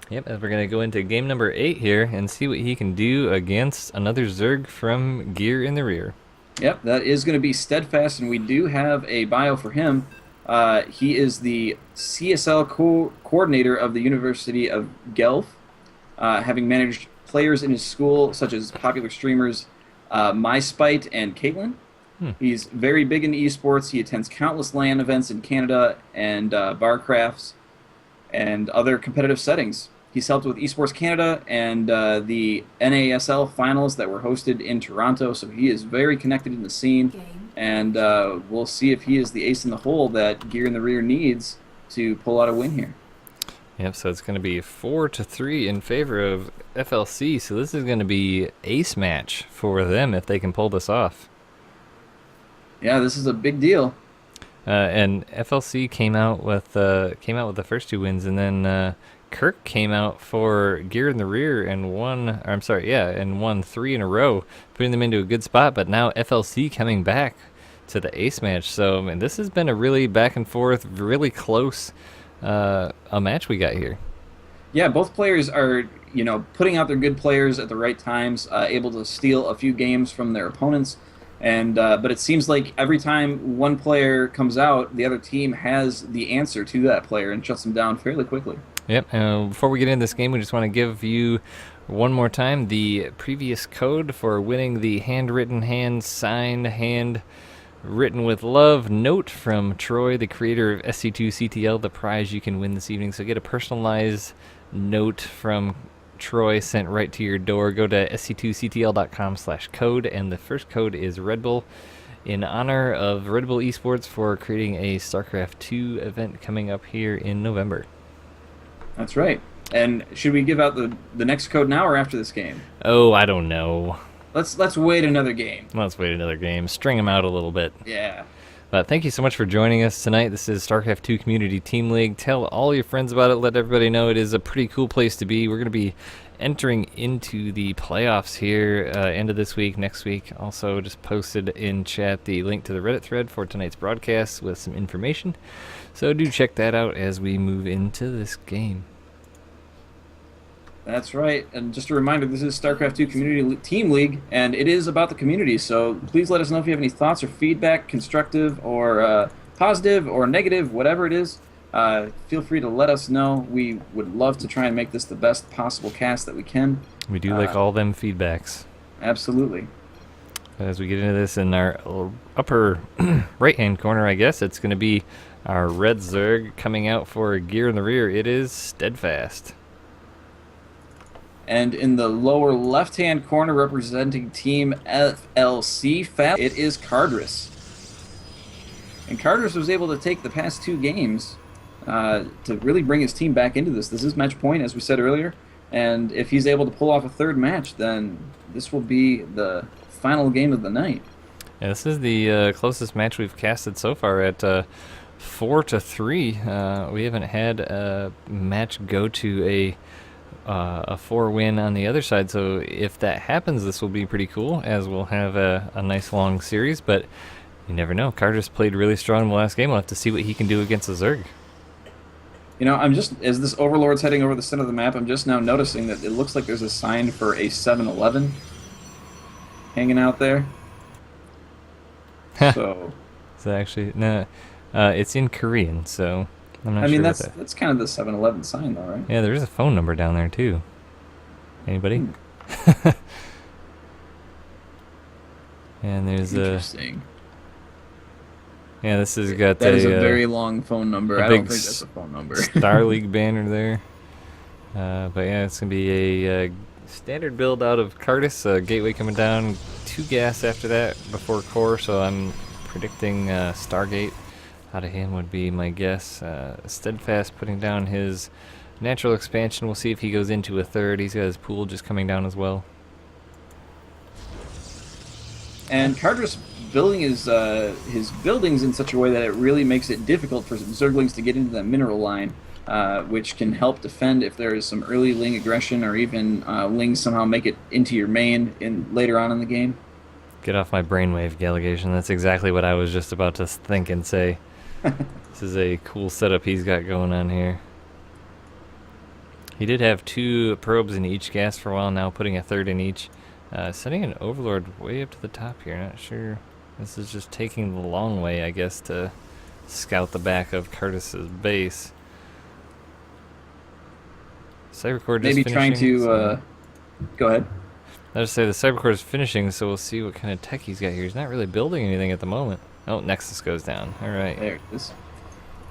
Yep, as we're going to go into game number 8 here and see what he can do against another Zerg from Gear in the Rear. Yep, that is going to be Steadfast, and we do have a bio for him. He is the CSL coordinator of the University of Guelph, having managed players in his school, such as popular streamers MySpite and Caitlyn. Hmm. He's very big in esports. He attends countless LAN events in Canada and barcrafts and other competitive settings. He's helped with Esports Canada and the NASL finals that were hosted in Toronto, so he is very connected in the scene. And we'll see if he is the ace in the hole that Gear in the Rear needs to pull out a win here. Yep, so it's going to be 4-3 in favor of fLc, so this is going to be ace match for them if they can pull this off. Yeah, this is a big deal. And fLc came out with the first 2 wins, and then Kirk came out for Gear in the Rear and won 3 in a row, putting them into a good spot. But now fLc coming back to the ace match. So, man, this has been a really back and forth, really close a match we got here. Yeah, both players are, putting out their good players at the right times, able to steal a few games from their opponents. And but it seems like every time one player comes out, the other team has the answer to that player and shuts them down fairly quickly. Yep. Before we get into this game, we just want to give you one more time the previous code for winning the handwritten, hand-signed, hand-written with love note from Troy, the creator of SC2CTL, the prize you can win this evening. So get a personalized note from Troy sent right to your door. Go to sc2ctl.com/code, and the first code is Red Bull, in honor of Red Bull Esports for creating a StarCraft 2 event coming up here in November. That's right. And should we give out the next code now or after this game? Oh, I don't know. Let's wait another game. Let's wait another game. String them out a little bit. Yeah. But thank you so much for joining us tonight. This is StarCraft 2 Community Team League. Tell all your friends about it. Let everybody know it is a pretty cool place to be. We're going to be entering into the playoffs here end of this week, next week. Also, just posted in chat the link to the Reddit thread for tonight's broadcast with some information. So do check that out as we move into this game. That's right. And just a reminder, this is StarCraft 2 Community Team League, and it is about the community. So please let us know if you have any thoughts or feedback, constructive or positive or negative, whatever it is. Feel free to let us know. We would love to try and make this the best possible cast that we can. We do like all them feedbacks. Absolutely. As we get into this in our upper right-hand corner, I guess, it's going to be our red Zerg coming out for Gear in the Rear. It is Steadfast. And in the lower left-hand corner, representing Team fLc, it is Cardris. And Cardris was able to take the past 2 games to really bring his team back into this. This is match point, as we said earlier. And if he's able to pull off a third match, then this will be the final game of the night. Yeah, this is the closest match we've casted so far at 4-3. We haven't had a match go to a 4-win on the other side, so if that happens, this will be pretty cool, as we'll have a nice long series, but you never know. Carter's played really strong in the last game. We'll have to see what he can do against the Zerg. As this Overlord's heading over the center of the map, I'm just now noticing that it looks like there's a sign for a 7-Eleven hanging out there. So actually, no, it's in Korean, so I'm not sure. That's kind of the 7-Eleven sign, though, right? Yeah, there is a phone number down there too. Anybody? And there's interesting. Yeah, this has got that is a very long phone number. I don't think that's a phone number. Star League banner there. But yeah, it's gonna be a standard build out of Cardis. Gateway coming down, 2 gas after that before core. So I'm predicting Stargate out of him would be my guess. Steadfast putting down his natural expansion. We'll see if he goes into a third. He's got his pool just coming down as well. And Cardris building his buildings in such a way that it really makes it difficult for Zerglings to get into that mineral line, which can help defend if there is some early Ling aggression, or even Lings somehow make it into your main later on in the game. Get off my brainwave, Gallegation. That's exactly what I was just about to think and say. This is a cool setup he's got going on here. He did have 2 probes in each gas for a while, now putting a 3rd in each. Setting an Overlord way up to the top here. Not sure. This is just taking the long way, I guess, to scout the back of Curtis's base. Cybercore just Maybe finishing, trying to so go ahead. I'll just say the Cybercore is finishing, so we'll see what kind of tech he's got here. He's not really building anything at the moment. Oh, Nexus goes down. All right. There it is.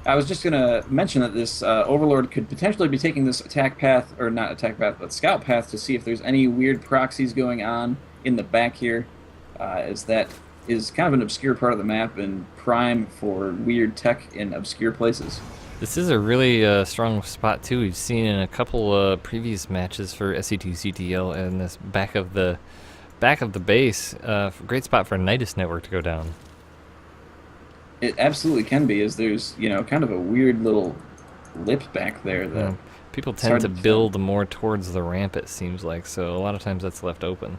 I was just going to mention that this Overlord could potentially be taking this attack path, or not attack path, but scout path to see if there's any weird proxies going on in the back here, as that is kind of an obscure part of the map and prime for weird tech in obscure places. This is a really strong spot too. We've seen in a couple previous matches for SC2CTL, and this back of the base, great spot for a Nidus network to go down. It absolutely can be, as there's, you know, kind of a weird little lip back there that people tend to build more towards the ramp, it seems like, so a lot of times that's left open.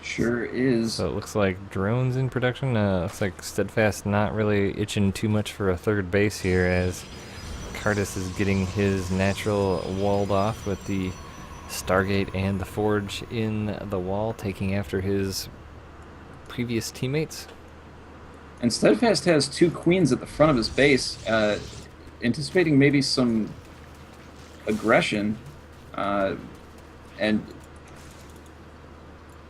Sure is. So it looks like drones in production. Looks like Steadfast not really itching too much for a 3rd base here, as Cardis is getting his natural walled off with the Stargate and the Forge in the wall, taking after his previous teammates. And Steadfast has 2 queens at the front of his base, anticipating maybe some aggression, and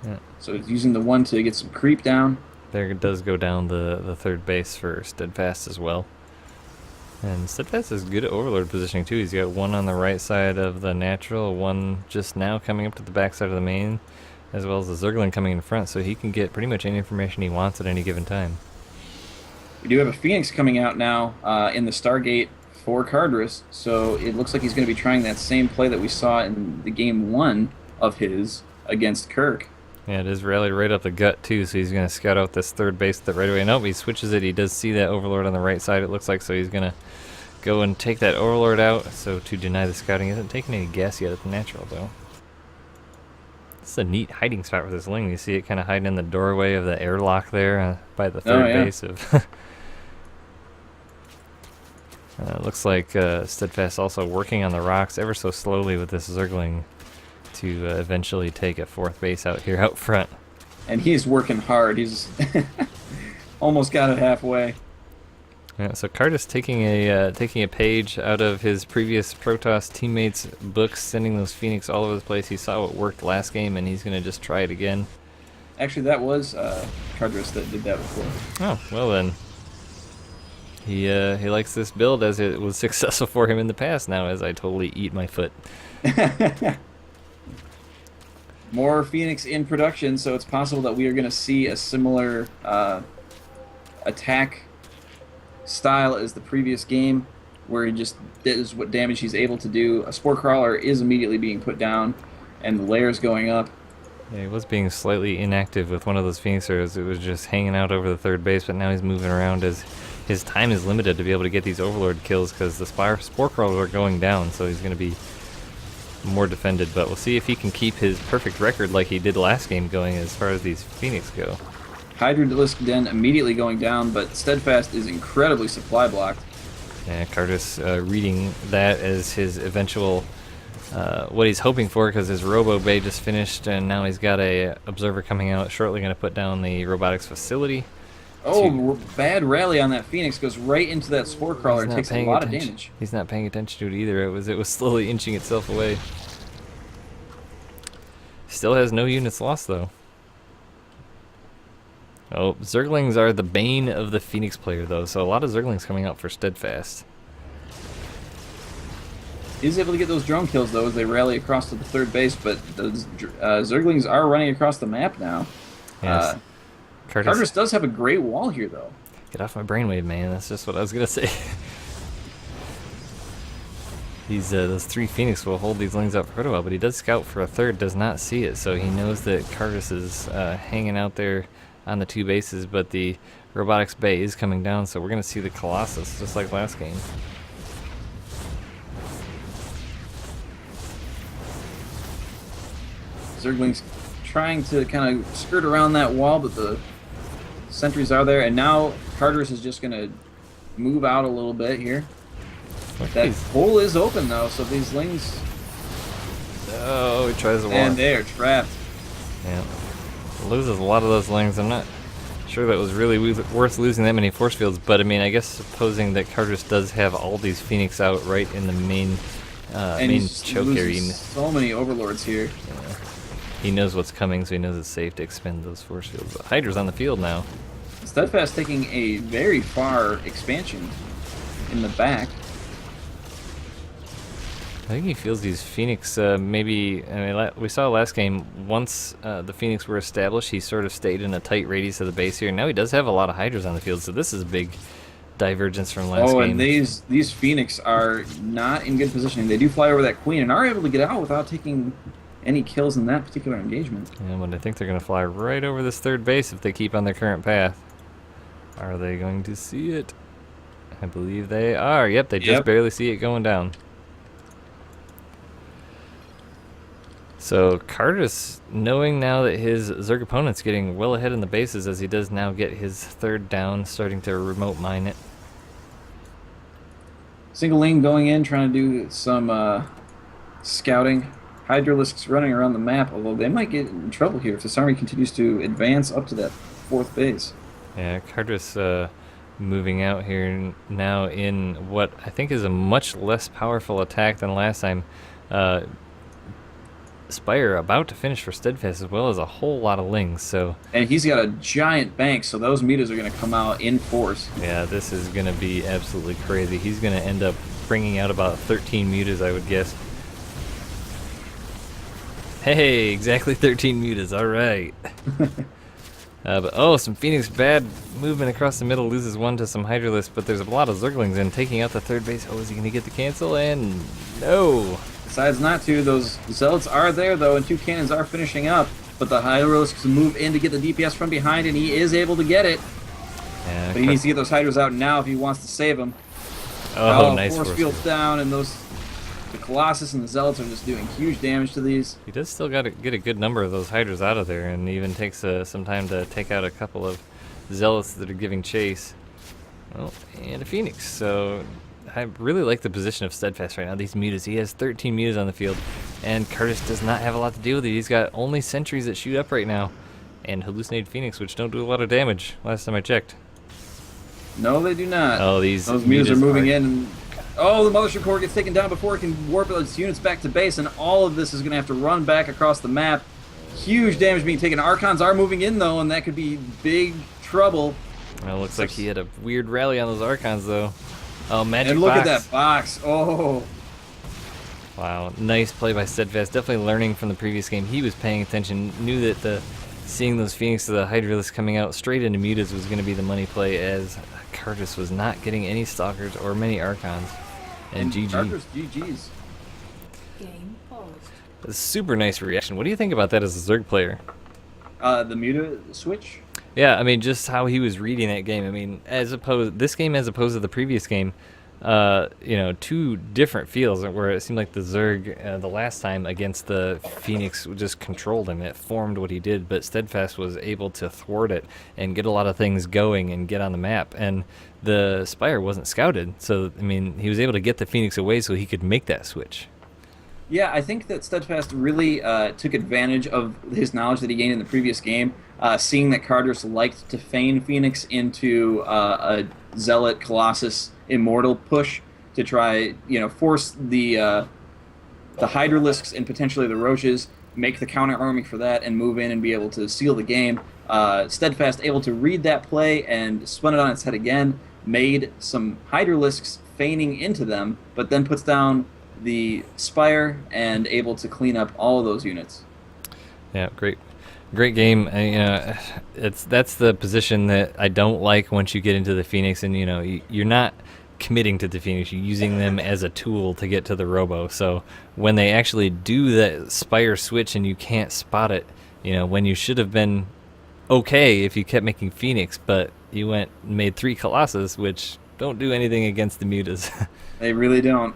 yeah. So he's using the 1 to get some creep down. There does go down the 3rd base for Steadfast as well. And Steadfast is good at Overlord positioning too. He's got 1 on the right side of the natural, 1 just now coming up to the back side of the main, as well as the Zergling coming in front, so he can get pretty much any information he wants at any given time. We do have a Phoenix coming out now in the Stargate for Cardris, so it looks like he's going to be trying that same play that we saw in the game 1 of his against Kirk. Yeah, it is rallied right up the gut too, so he's going to scout out this 3rd base that right away. Nope, he switches it. He does see that Overlord on the right side, it looks like, so he's going to go and take that Overlord out, so to deny the scouting. He hasn't taken any gas yet at the natural, though. This is a neat hiding spot for this Ling. You see it kind of hiding in the doorway of the airlock there by the 3rd base of... looks like Steadfast also working on the rocks ever so slowly with this Zergling to eventually take a 4th base out here out front. And he's working hard. He's almost got it halfway. Yeah, so Cardis taking a page out of his previous Protoss teammates' books, sending those Phoenix all over the place. He saw what worked last game, and he's going to just try it again. Actually, that was Cardris that did that before. Oh, well then. He likes this build as it was successful for him in the past now, as I totally eat my foot. More Phoenix in production, so it's possible that we are going to see a similar attack style as the previous game, where he just does what damage he's able to do. A Spore Crawler is immediately being put down, and the layers going up. Yeah, he was being slightly inactive with one of those Phoenixers. It was just hanging out over the 3rd base, but now he's moving around as his time is limited to be able to get these Overlord kills, because the Spore Crawlers are going down, so he's going to be more defended. But we'll see if he can keep his perfect record like he did last game going as far as these Phoenix go. Hydralisk Den immediately going down, but Steadfast is incredibly supply blocked. Yeah, Cardis reading that as his eventual, what he's hoping for, because his Robo Bay just finished, and now he's got a Observer coming out shortly, going to put down the robotics facility. Oh, bad rally on that Phoenix, goes right into that Spore Crawler and takes a lot of damage. He's not paying attention to it either. It was slowly inching itself away. Still has no units lost, though. Oh, Zerglings are the bane of the Phoenix player, though, so a lot of Zerglings coming out for Steadfast. He's able to get those drone kills, though, as they rally across to the 3rd base, but those Zerglings are running across the map now. Yes. Cardris does have a great wall here, though. Get off my brainwave, man. That's just what I was going to say. Those 3 Phoenix will hold these Lings up for quite a while, but he does scout for a 3rd, does not see it, so he knows that Cardis is hanging out there on the 2 bases, but the robotics bay is coming down, so we're going to see the Colossus, just like last game. Zerglings trying to kind of skirt around that wall, but the sentries are there, and now Cardris is just going to move out a little bit here. That hole is open though, so these lings. Oh, he tries to walk. And they're trapped. Yeah. Loses a lot of those lings. I'm not sure that was really worth losing that many force fields, but I mean, I guess supposing that Cartus does have all these Phoenix out right in the main choke area. So many overlords here. Yeah. He knows what's coming, so he knows it's safe to expend those force fields. But Hydra's on the field now. Steadfast taking a very far expansion in the back. I think he feels these Phoenix, maybe, I mean, we saw last game, once the Phoenix were established, he sort of stayed in a tight radius of the base here. Now he does have a lot of Hydras on the field, so this is a big divergence from last game. Oh, and these Phoenix are not in good positioning. They do fly over that Queen and are able to get out without taking any kills in that particular engagement. Yeah, but I think they're going to fly right over this third base if they keep on their current path. Are they going to see it? I believe they are. Yep, they just barely see it going down. So Cartus, knowing now that his Zerg opponent's getting well ahead in the bases as he does now get his third down, starting to remote mine it. Single lane going in, trying to do some scouting. Hydralisks running around the map, although they might get in trouble here if this army continues to advance up to that fourth base. Yeah, Cartus moving out here now in what I think is a much less powerful attack than last time. Spire about to finish for Steadfast as well as a whole lot of lings. So and he's got a giant bank, so those mutas are going to come out in force. Yeah, this is going to be absolutely crazy. He's going to end up bringing out about 13 mutas, I would guess. Hey, exactly 13 mutas. All right. But some Phoenix bad movement across the middle, loses one to some Hydralisks, but there's a lot of Zerglings in taking out the third base. Oh, is he going to get the cancel? And no. Decides not to. Those Zealots are there, though, and two cannons are finishing up. But the Hydralisks move in to get the DPS from behind, and he is able to get it. Yeah, but he needs to get those Hydras out now if he wants to save them. Oh, nice force fields down, and the Colossus and the Zealots are just doing huge damage to these. He does still got to get a good number of those Hydras out of there, and even takes some time to take out a couple of Zealots that are giving chase. Oh, and a Phoenix. So I really like the position of Steadfast right now. These mutas, he has 13 mutas on the field, and Cartus does not have a lot to deal with it. He's got only sentries that shoot up right now, and Hallucinated Phoenix, which don't do a lot of damage last time I checked. No, they do not. Oh, those mutas are moving in. Oh, the Mothership Core gets taken down before it can warp its units back to base, and all of this is going to have to run back across the map. Huge damage being taken. Archons are moving in, though, and that could be big trouble. Well, it looks like he had a weird rally on those Archons, though. Oh, magic and look box. at that box. Oh. Wow, nice play by Steadfast. Definitely learning from the previous game. He was paying attention, knew that seeing those Phoenix to the Hydralisks coming out straight into mutas was going to be the money play, as Cartus was not getting any Stalkers or many Archons. And GG. Cartus, GG's. Game paused. A super nice reaction. What do you think about that as a Zerg player? The muta switch? Yeah, I mean, just how he was reading that game. I mean, this game as opposed to the previous game, two different feels where it seemed like the Zerg the last time against the Phoenix just controlled him. It formed what he did, but Steadfast was able to thwart it and get a lot of things going and get on the map. And the Spire wasn't scouted, so, I mean, he was able to get the Phoenix away so he could make that switch. Yeah, I think that Steadfast really took advantage of his knowledge that he gained in the previous game, seeing that Cartus liked to feign Phoenix into a Zealot, Colossus, Immortal push to try, force the Hydralisks and potentially the Roaches, make the counter army for that, and move in and be able to seal the game. Steadfast able to read that play and spun it on its head again, made some Hydralisks feigning into them, but then puts down the Spire and able to clean up all of those units. Yeah, great game. That's the position that I don't like once you get into the Phoenix, and you're not committing to the Phoenix. You're using them as a tool to get to the Robo. So when they actually do that Spire switch and you can't spot it, when you should have been okay if you kept making Phoenix, but you went and made 3 Colossus, which don't do anything against the mutas. They really don't.